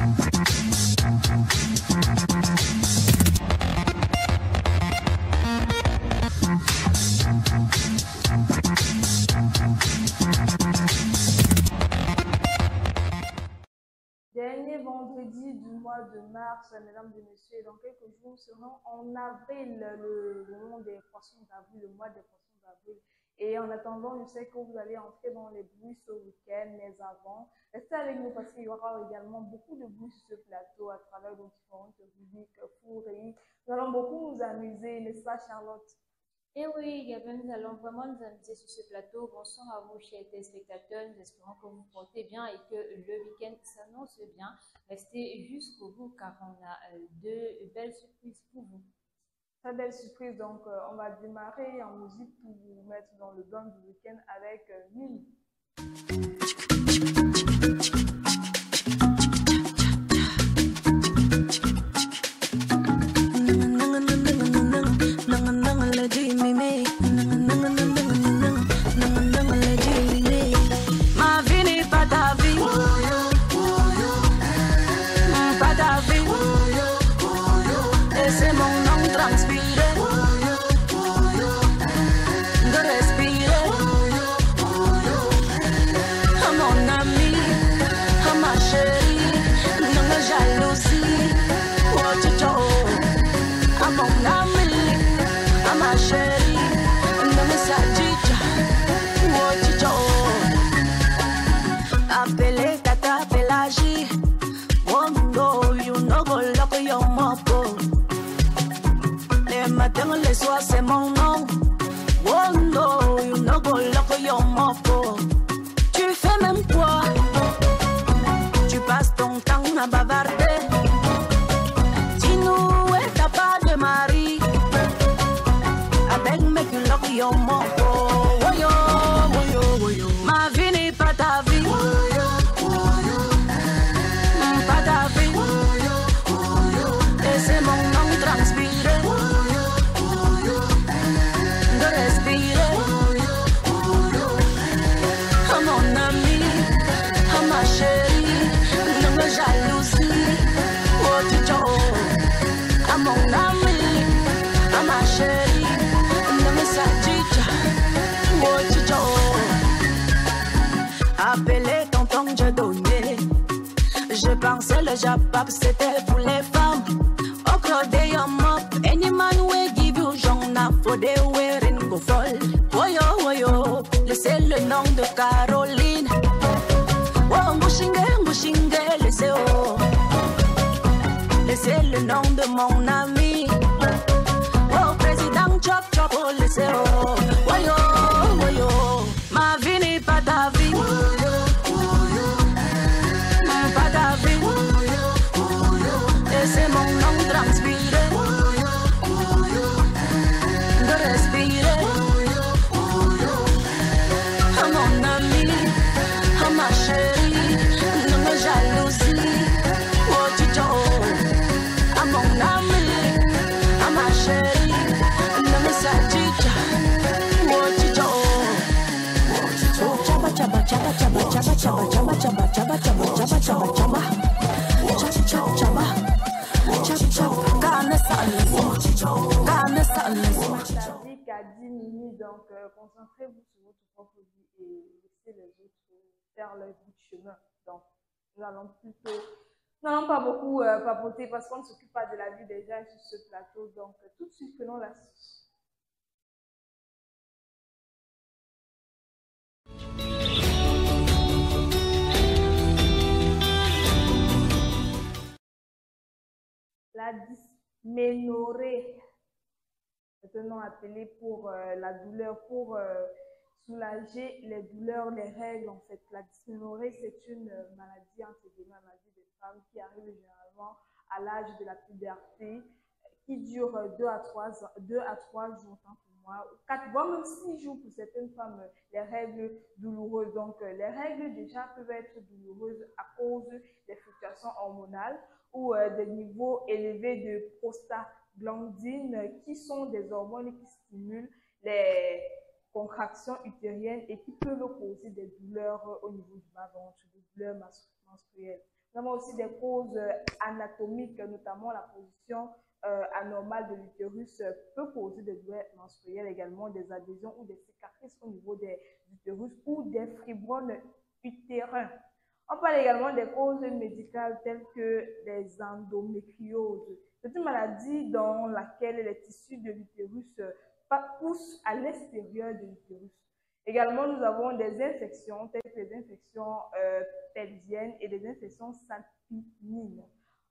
Dernier vendredi du mois de mars, mesdames et messieurs, et dans quelques jours seront en avril, le moment des poissons d'avril, le mois des poissons d'avril. Et en attendant, je sais que vous allez entrer dans les bruits ce week-end, mais avant, restez avec nous parce qu'il y aura également beaucoup de bruits sur ce plateau à travers nos différentes rubriques, fourries. Nous allons beaucoup nous amuser, n'est-ce pas, Charlotte? Et oui, Gabin, nous allons vraiment nous amuser sur ce plateau. Bonsoir à vous, chers téléspectateurs. Nous espérons que vous portez bien et que le week-end s'annonce bien. Restez jusqu'au bout car on a deux belles surprises pour vous. Très belle surprise, donc on va démarrer en musique pour vous mettre dans le bain du week-end avec Mimi. Ma vie n'est pas ta vie, pas ta vie, et c'est mon nom transpiré, de respirer, à mon ami, à ma chérie, non me jalousie, oh tcho, à mon ami, à ma chérie, non me sadija, oh tcho. Appelé tata Pélagie, Wondo, you no go lock your mopo. Les matins, les soirs, c'est mon nom. Wondo, you no go lock your mopo. Tu fais même quoi? Tu passes ton temps à bavarder. Dis-nous, et t'as pas de mari? Avec mes you lock your mopo. Woyo, woyo, woyo. Ma vie n'est pas ta vie. C'est mon nom transpiré, de respirer, à mon ami, à ma chérie, ne me jalousie, oh tcho, à mon ami, à ma chérie, ne me sadija, oh tcho. Appelez tonton, je donnais. Je pensais le Japap c'était pour les femmes. Okode yam up, any man will give you jongna for the wearing go fall. Woyo woyo, laissez le nom de Caroline. Oh ngushinge, laissez oh. Laissez le nom de mon ami. Oh président chop chop, oh laissez oh. Woyo woyo, ma vie n'est pas ta vie. C'est mon nom transpiré, de respirer, à mon ami, à ma chérie, ne me jalousie, oh tcho, à mon ami, à ma chérie, ne me sadija, oh tcho, chaba chaba chaba chaba chaba chaba chaba chaba chaba chaba chaba chaba chaba. Kadi, Mimi, donc concentrez-vous sur votre propre vie et laissez les autres faire leur bout de chemin. Donc, nous n'allons pas beaucoup papoter parce qu'on ne s'occupe pas de la vie des gens sur ce plateau. Donc, tout de suite, prenons la suite. La dysménorrhée, maintenant appelée pour la douleur, pour soulager les douleurs, les règles en fait. La dysménorrhée, c'est une maladie, entre guillemets, maladie des femmes qui arrive généralement à l'âge de la puberté, qui dure 2 à 3 jours, tant pour moi, 4 voire même 6 jours pour certaines femmes, les règles douloureuses. Donc, les règles déjà peuvent être douloureuses à cause des fluctuations hormonales ou des niveaux élevés de prostaglandine qui sont des hormones qui stimulent les contractions utériennes et qui peuvent causer des douleurs au niveau du bas-ventre, des douleurs menstruelles. Nous avons aussi des causes anatomiques, notamment la position anormale de l'utérus peut causer des douleurs menstruelles, également des adhésions ou des cicatrices au niveau des utérus ou des fibromes utérins. On parle également des causes médicales telles que les endométrioses. C'est une maladie dans laquelle les tissus de l'utérus poussent à l'extérieur de l'utérus. Également, nous avons des infections telles que les infections pelviennes et des infections salpinines.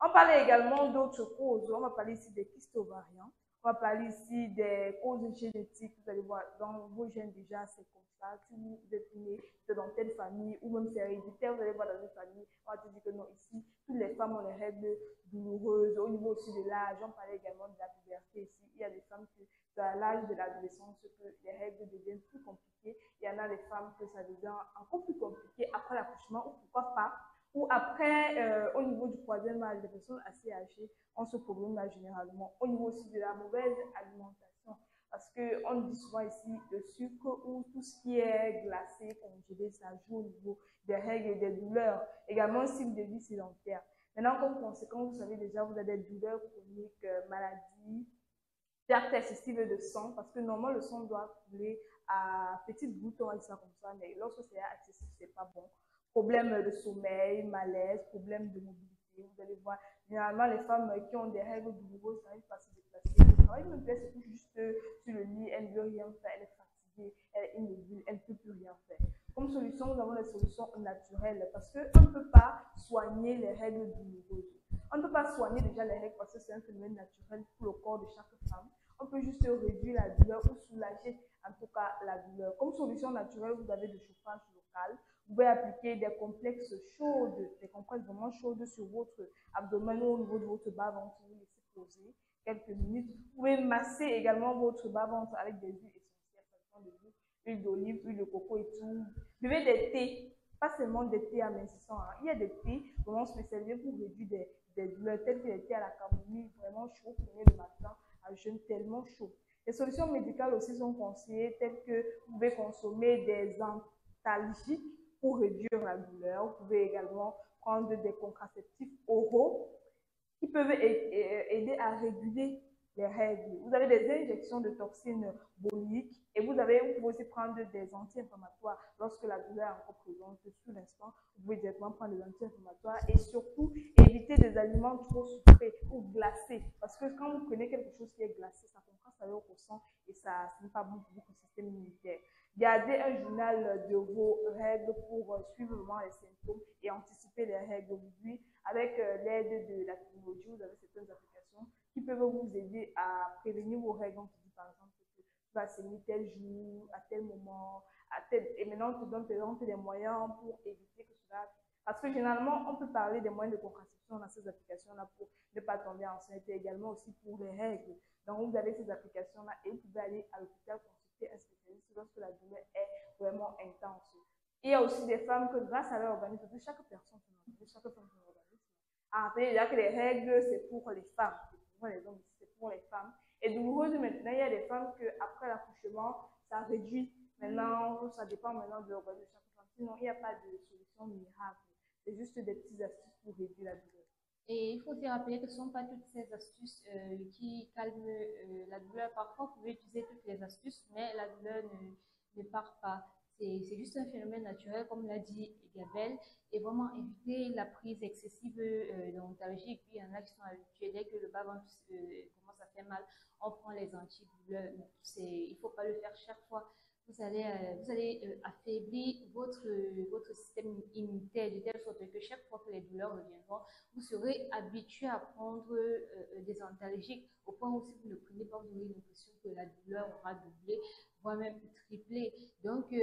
On parle également d'autres causes. On va parler ici des kystes ovariens. On va parler ici des causes génétiques. Vous allez voir, dans vos gènes déjà, c'est comme ça. Si vous êtes né dans telle famille ou même c'est héréditaire, vous allez voir dans une famille, on va te dire que non, ici, toutes les femmes ont des règles douloureuses. Au niveau aussi de l'âge, on parlait également de la puberté ici. Il y a des femmes qui, à l'âge de l'adolescence, que les règles deviennent plus compliquées. Il y en a des femmes que ça devient encore plus compliqué après l'accouchement ou pourquoi pas. Ou après, au niveau du troisième âge, les personnes assez âgées ont ce problème-là généralement. Au niveau aussi de la mauvaise alimentation, parce qu'on dit souvent ici le sucre ou tout ce qui est glacé, congelé, ça joue au niveau des règles et des douleurs. Également, un style de vie sédentaire. Maintenant, comme conséquence, vous savez déjà, vous avez des douleurs chroniques, maladies, perte excessive de sang, parce que normalement, le sang doit couler à petites gouttes, on va dire ça comme ça, mais lorsque c'est excessif, c'est pas bon. Problèmes de sommeil, malaise, problèmes de mobilité. Vous allez voir, généralement, les femmes qui ont des règles douloureuses n'arrivent pas à se déplacer. Le travail même se couche juste sur le lit, elle ne veut rien faire, elle est fatiguée, elle est immobile, elle ne peut plus rien faire. Comme solution, nous avons des solutions naturelles parce qu'on ne peut pas soigner les règles douloureuses. On ne peut pas soigner déjà les règles parce que c'est un phénomène naturel pour le corps de chaque femme. On peut juste réduire la douleur ou soulager en tout cas la douleur. Comme solution naturelle, vous avez le chauffage local. Vous pouvez appliquer des complexes chaudes, des compresses vraiment chaudes sur votre abdomen ou au niveau de votre bas-ventre. Vous laissez poser quelques minutes. Vous pouvez masser également votre bas-ventre avec des huiles essentielles, huile d'olive, huile de coco et tout. Buvez des thés, pas seulement des thés amincissants. Hein. Il y a des thés vraiment spécialisés pour réduire des douleurs, tels que les thés à la camomille, vraiment chaud, prenez le matin à jeûne tellement chaud. Les solutions médicales aussi sont conseillées, telles que vous pouvez consommer des antalgiques pour réduire la douleur. Vous pouvez également prendre des contraceptifs oraux qui peuvent aider à réguler les règles. Vous avez des injections de toxines botuliques et vous pouvez aussi prendre des anti-inflammatoires lorsque la douleur est encore présente sur l'instant. Vous pouvez directement prendre des anti-inflammatoires et surtout éviter des aliments trop sucrés ou glacés parce que quand vous prenez quelque chose qui est glacé, ça contraste avec votre sang et ça n'est pas bon pour votre système immunitaire. Gardez un journal de vos règles pour suivre vraiment les symptômes et anticiper les règles. Aujourd'hui, avec l'aide de la technologie, vous avez certaines applications qui peuvent vous aider à prévenir vos règles. On te dit par exemple que tu vas saigner tel jour, à tel moment, et maintenant on te donne des moyens pour éviter que cela. Parce que généralement, on peut parler des moyens de contraception dans ces applications-là pour ne pas tomber enceinte et également aussi pour les règles. Donc vous avez ces applications-là et vous pouvez aller à l'hôpital consulter un spécialiste lorsque la douleur est vraiment intense. Il y a aussi des femmes que grâce à leur organisme, chaque personne chaque femme son organisme, a rappelé déjà que les règles, c'est pour les femmes. C'est pour les hommes, c'est pour les femmes. Et douloureuse maintenant, il y a des femmes qu'après l'accouchement, ça réduit. Maintenant, ça dépend maintenant de l'organisme de chaque femme. Sinon, il n'y a pas de solution miracle. C'est juste des petites astuces pour réduire la douleur. Et il faut se rappeler que ce ne sont pas toutes ces astuces qui calment la douleur. Parfois, vous pouvez utiliser toutes les astuces, mais la douleur ne part pas. C'est juste un phénomène naturel, comme l'a dit Gabelle, et vraiment éviter la prise excessive d'antalgie. Et puis, il y en a qui sont habitués, dès que le bas-ventre commence à faire mal, on prend les antidouleurs. Il ne faut pas le faire chaque fois. Vous allez affaiblir votre système immunitaire de telle sorte que chaque fois que les douleurs reviendront, vous serez habitué à prendre des antalgiques au point où si vous ne prenez pas, vous aurez l'impression que la douleur aura doublé, voire même triplé. Donc,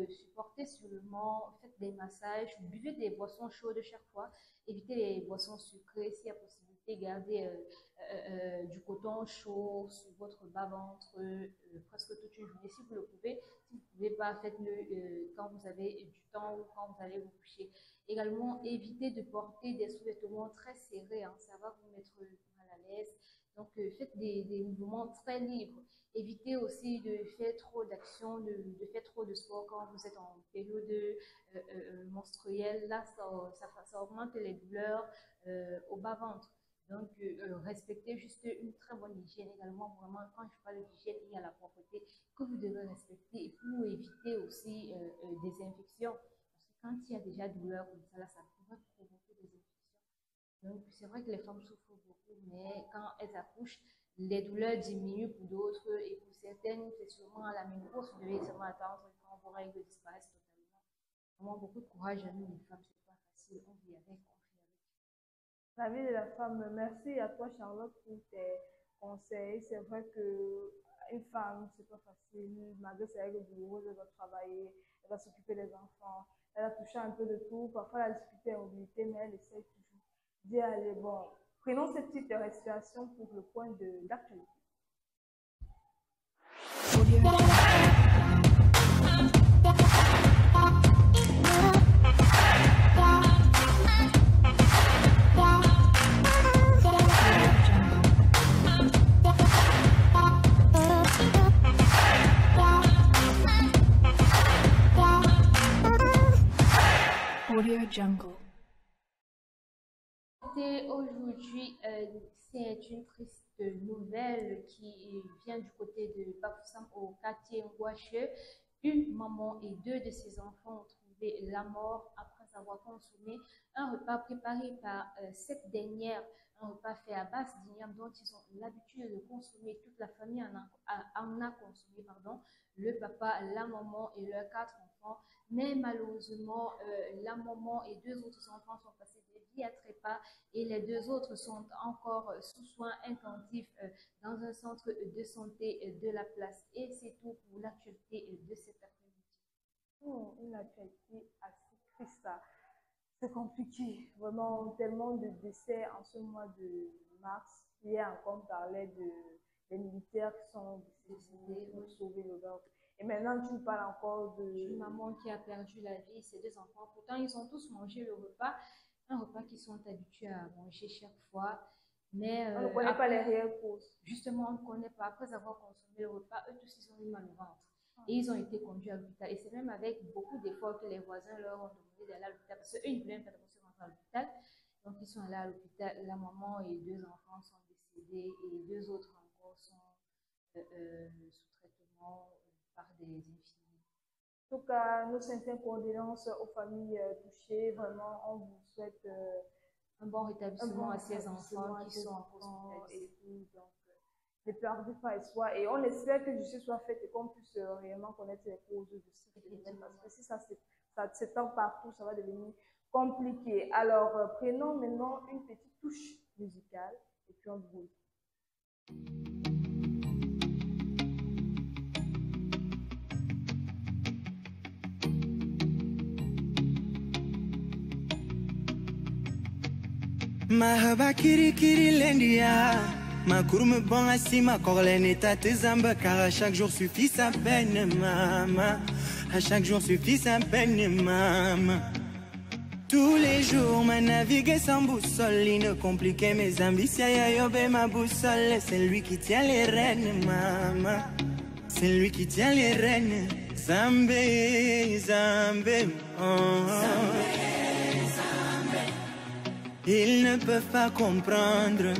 supportez seulement, faites des massages, buvez des boissons chaudes chaque fois, évitez les boissons sucrées si il y a possibilité, gardez du coton chaud sur votre bas-ventre presque toute une journée si vous le pouvez. Si vous ne pouvez pas, faites-le quand vous avez du temps ou quand vous allez vous coucher. Également, évitez de porter des sous-vêtements très serrés, hein, ça va vous mettre mal à l'aise. Donc, faites des mouvements très libres. Évitez aussi de faire trop d'actions, de faire trop de sport quand vous êtes en période menstruelle. Là, ça augmente les douleurs au bas-ventre. Donc, respectez juste une très bonne hygiène également. Vraiment, quand je parle d'hygiène, il y a la propreté que vous devez respecter pour éviter aussi des infections. Parce que quand il y a déjà douleur comme ça, là, ça pourrait provoquer des infections. Donc, c'est vrai que les femmes souffrent beaucoup, mais quand elles accouchent, les douleurs diminuent pour d'autres et pour certaines, c'est sûrement à la ménopause, vous devez seulement attendre quand vos règles disparaissent totalement. Vraiment, beaucoup de courage à nous, les femmes, c'est pas facile, on vit avec, on fait avec. La vie de la femme, merci à toi Charlotte pour tes conseils. C'est vrai que une femme, c'est pas facile, malgré ses règles douloureuses, elle va travailler, elle va s'occuper des enfants, elle a touché un peu de tout, parfois elle a discuté en mobilité, mais elle essaie toujours d'y aller. Bon, prenons cette petite respiration pour le point d'actualité. Audio Jungle. Aujourd'hui, c'est une triste nouvelle qui vient du côté de Bafoussam au quartier Ngouache. Une maman et deux de ses enfants ont trouvé la mort après avoir consommé un repas préparé par cette dernière, un repas fait à base d'igname dont ils ont l'habitude de consommer. Toute la famille en a consommé, pardon, le papa, la maman et leurs 4 enfants. Mais malheureusement, la maman et 2 autres enfants sont passés de vie à trépas et les 2 autres sont encore sous soins intensifs dans un centre de santé de la place. Et c'est tout pour l'actualité de cet après-midi. Une actualité assez triste. C'est compliqué. Vraiment, tellement de décès en ce mois de mars. Hier encore, on parlait des militaires qui sont décédés pour sauver le leur. Et maintenant, tu parles encore une maman qui a perdu la vie, ses 2 enfants. Pourtant, ils ont tous mangé le repas, un repas qu'ils sont habitués à manger chaque fois. Mais on ne connaît pas les réelles causes. Justement, on ne connaît pas. Après avoir consommé le repas, eux tous, ils ont eu mal au ventre. Et ils ont été conduits à l'hôpital. Et c'est même avec beaucoup d'efforts que les voisins leur ont demandé d'aller à l'hôpital. Parce qu'eux, ils voulaient même pas d'abord se rendre à l'hôpital. Donc, ils sont allés à l'hôpital. La maman et 2 enfants sont décédés. Et 2 autres encore sont sous traitement par des infirmiers. En tout cas, nos sincères condoléances aux familles touchées. Vraiment, on vous souhaite un bon rétablissement à ces enfants qui sont hospitalisés. Donc, ne perdez pas espoir. Et on espère que justice soit faite et qu'on puisse réellement connaître les causes de ce phénomène. Parce que si ça s'étend partout, ça va devenir compliqué. Alors, prenons maintenant une petite touche musicale et puis on vous retrouve. Mahaba kiri kiri lendia, ma courme bon assis ma corlène et ta zamba car à chaque jour suffit sa peine maman, à chaque jour suffit sa peine maman. Tous les jours ma naviguer sans boussole, il ne compliquait mes ambitions, yobé ma boussole, c'est lui qui tient les rênes maman, c'est lui qui tient les rênes. Zambé, Zambé, oh. Ils ne peuvent pas comprendre.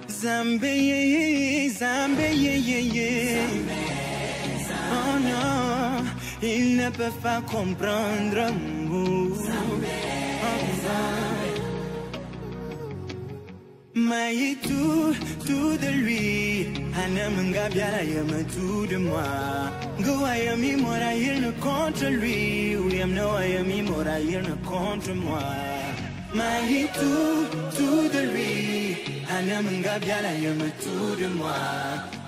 Zambé, Zambé, oh non, ils ne peuvent pas comprendre. Mais tout de lui, Anamanga Biara yama tout de moi. Go ayami mora il ne contre lui, oui amno ayami mora il ne contre moi. Mais tout de lui, Anamanga Biara yama tout de moi.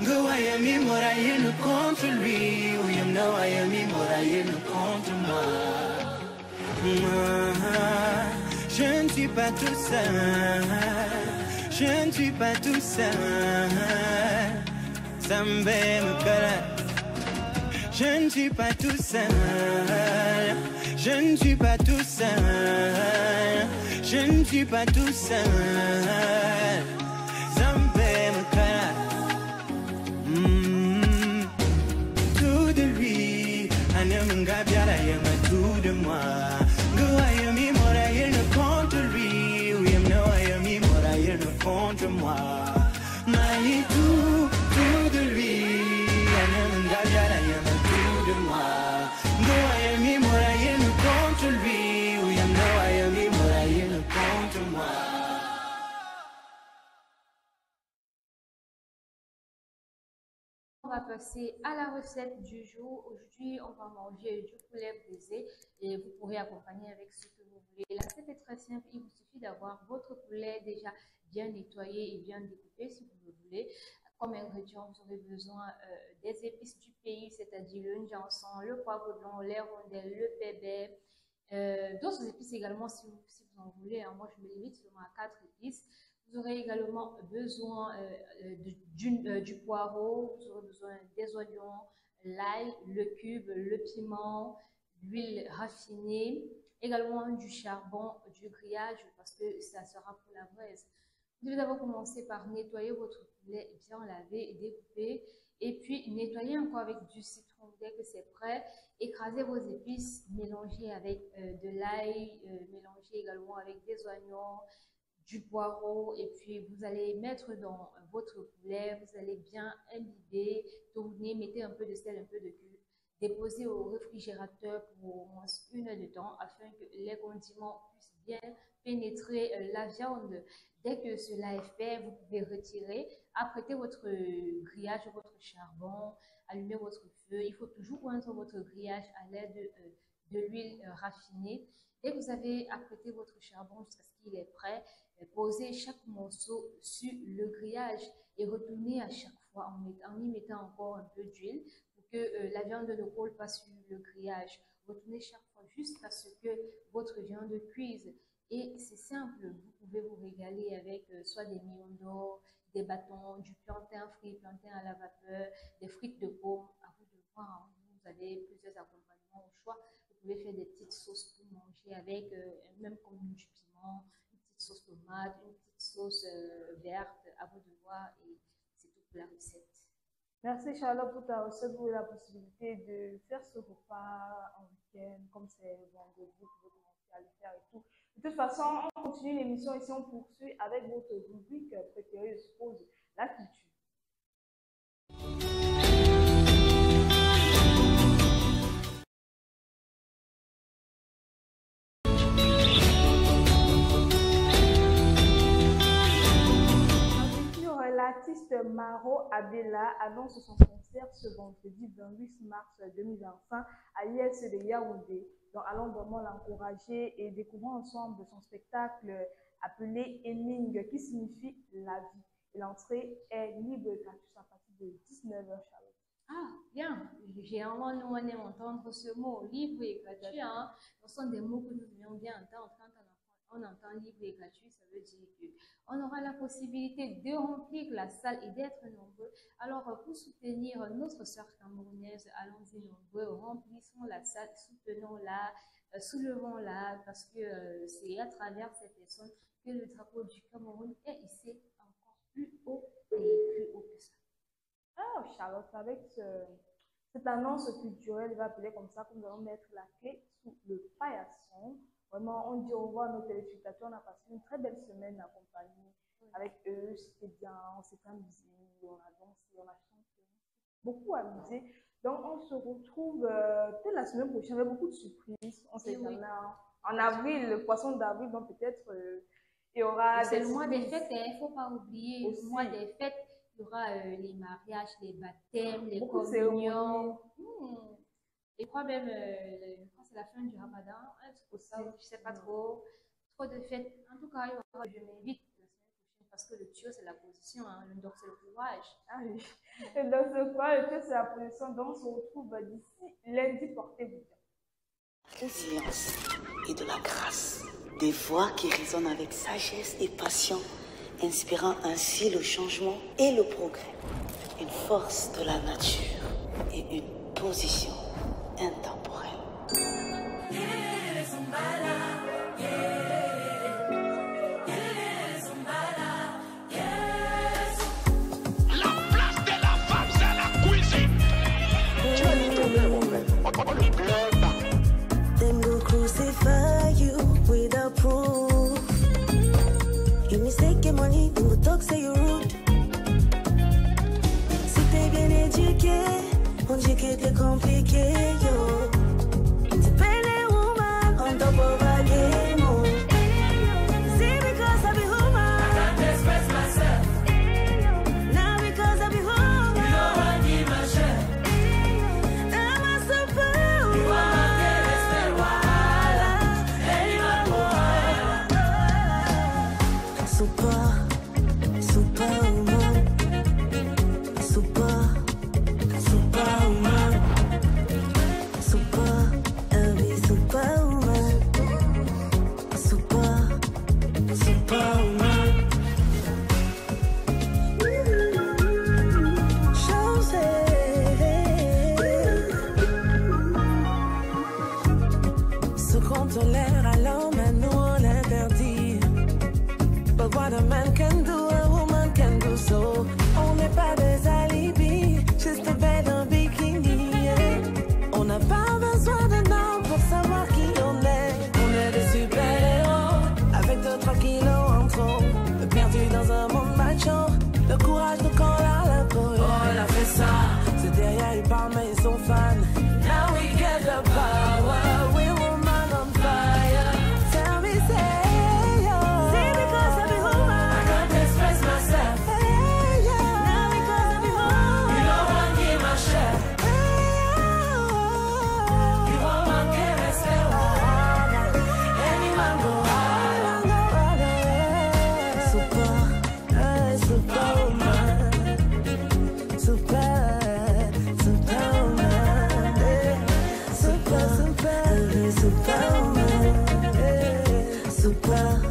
Go ayami mora il ne contre lui, oui amno ayami mora il ne contre moi. Je ne suis pas tout seul. Je ne suis pas tout seul, Zambé me colère. Je ne suis pas tout seul, je ne suis pas tout seul, je ne suis pas tout seul. Ça me fait me cœur. Tout de lui, Anamanga Biala Yama, tout de moi. Go Ayami Mora, il ne contre lui. Oui, no Ayami Mora, il ne contre moi. Mali tout de lui. Anamanga Biala Yama, tout de moi. Go Ayami Mora, il ne contre lui. Oui, no Ayami Mora, il ne contre moi. On va passer à la recette du jour. Aujourd'hui, on va manger du poulet brisé et vous pourrez accompagner avec ce que vous voulez. La recette est très simple. Il vous suffit d'avoir votre poulet déjà bien nettoyé et bien découpé si vous le voulez. Comme ingrédients, vous aurez besoin des épices du pays, c'est-à-dire le njanson, le poivre blanc, les rondelles, le pépé, d'autres épices également si vous en voulez. Hein. Moi, je me limite seulement à 4 épices. Vous aurez également besoin du poireau, vous aurez besoin des oignons, l'ail, le cube, le piment, l'huile raffinée, également du charbon, du grillage parce que ça sera pour la braise. Vous devez d'abord commencer par nettoyer votre poulet bien lavé et découpé et puis nettoyer encore avec du citron dès que c'est prêt. Écrasez vos épices, mélangez avec de l'ail, mélangez également avec des oignons, du poireau et puis vous allez mettre dans votre poulet, vous allez bien imbiber, tourner, mettez un peu de sel, un peu de cuve, déposez au réfrigérateur pour au moins 1 heure de temps afin que les condiments puissent bien pénétrer la viande. Dès que cela est fait, vous pouvez retirer, apprêtez votre grillage, votre charbon, allumez votre feu. Il faut toujours oindre votre grillage à l'aide de l'huile raffinée. Dès que vous avez apprêté votre charbon jusqu'à ce qu'il est prêt, posez chaque morceau sur le grillage et retournez à chaque fois en y mettant encore un peu d'huile pour que la viande ne colle pas sur le grillage. Retournez chaque fois jusqu'à ce que votre viande cuise. Et c'est simple, vous pouvez vous régaler avec soit des millions d'or, des bâtons, du plantain frit, plantain à la vapeur, des frites de pomme. À vous de voir, hein. Vous avez plusieurs accompagnements au choix. Vous pouvez faire des petites sauces pour manger avec, même comme du piment, une petite sauce tomate, une petite sauce verte. À vous de voir et c'est tout pour la recette. Merci Charlotte pour ta recette, pour la possibilité de faire ce repas en week-end, comme c'est vendredi, vous pouvez commencer à le faire et tout. De toute façon, on continue l'émission ici, on poursuit avec votre rubrique préférée, je suppose, la culture. L'artiste Maro Abela annonce son concert ce vendredi 28 mars 2025 à l'IS de Yaoundé. Donc allons vraiment l'encourager et découvrons ensemble son spectacle appelé Ening qui signifie la vie. Et l'entrée est libre et gratuite à partir de 19h, Charlotte. Ah, bien. J'ai vraiment aimé entendre ce mot, libre et gratuit. Hein. Ce sont des mots que nous aimons bien entendre. Quand on entend libre et gratuit, ça veut dire qu'on aura la possibilité de remplir la salle et d'être nombreux. Alors, pour soutenir notre sœur camerounaise, allons-y nombreux, remplissons la salle, soutenons-la, soulevons-la, parce que c'est à travers ces personnes que le drapeau du Cameroun est hissé encore plus haut et plus haut que ça. Ah, Charlotte, avec cette annonce culturelle, je vais appeler comme ça, que nous allons mettre la clé sous le paillasson. Vraiment, on dit au revoir à nos téléspectateurs. On a passé une très belle semaine accompagnée avec eux. C'était bien, on s'est amusé, on a dansé, on a chanté, beaucoup amusé. Donc, on se retrouve peut-être la semaine prochaine avec beaucoup de surprises. On sait jamais. En avril, le poisson d'avril, donc peut-être il y aura. C'est le mois des fêtes, il ne faut pas oublier. Aussi. Le mois des fêtes, il y aura les mariages, les baptêmes, les communions. Et je crois même, c'est la fin du Ramadan, je ne sais pas trop de fêtes. En tout cas, je m'invite la semaine prochaine parce que le tuyau, c'est la position, hein, le ndoc, c'est le courage. Ah oui, le ndoc, c'est le courage, le tuyau, c'est la position. Donc, on se retrouve d'ici lundi, portez-vous bien. Résilience et de la grâce. Des voix qui résonnent avec sagesse et passion, inspirant ainsi le changement et le progrès. Une force de la nature et une position intemporelle. money, who talk say you rude. Si t'es bien éduqué, on dit que t'es compliqué, yo. Dependent woman on top of a game, oh. See, because I be woman, I can't express myself. Now because I be woman, you know I give my share. I'm a super, you are my girl, wahala. Anyone wahala. Super, superwoman. Super, superwoman. Super, every superwoman. Super, superwoman. Ce qu'on tolère à l'homme, à nous on l'interdit. But what a man can do, a woman can do so. On n'est pas des alibis, juste belle en bikini, yeah. On n'a pas besoin d'un homme pour savoir qui on est. On est des super-héros, avec 2-3 kilos en trop. Perdu dans un monde macho, le courage de quand la peau. Oh, elle a fait ça, c'est derrière, ils parlent mais ils sont fans. Now we get the power, we woman on fire. Tell me, say, yo. See, because I be woman, I can't express myself. Hey, yo. Now because I be woman, you know I give my share. Hey, yo. You woman can't expect wahala. Any man go wahala. Super, superwoman. Super, superwoman. Super, super, superwoman. Super, superwoman.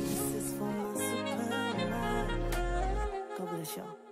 This is for my superwoman. God bless y'all.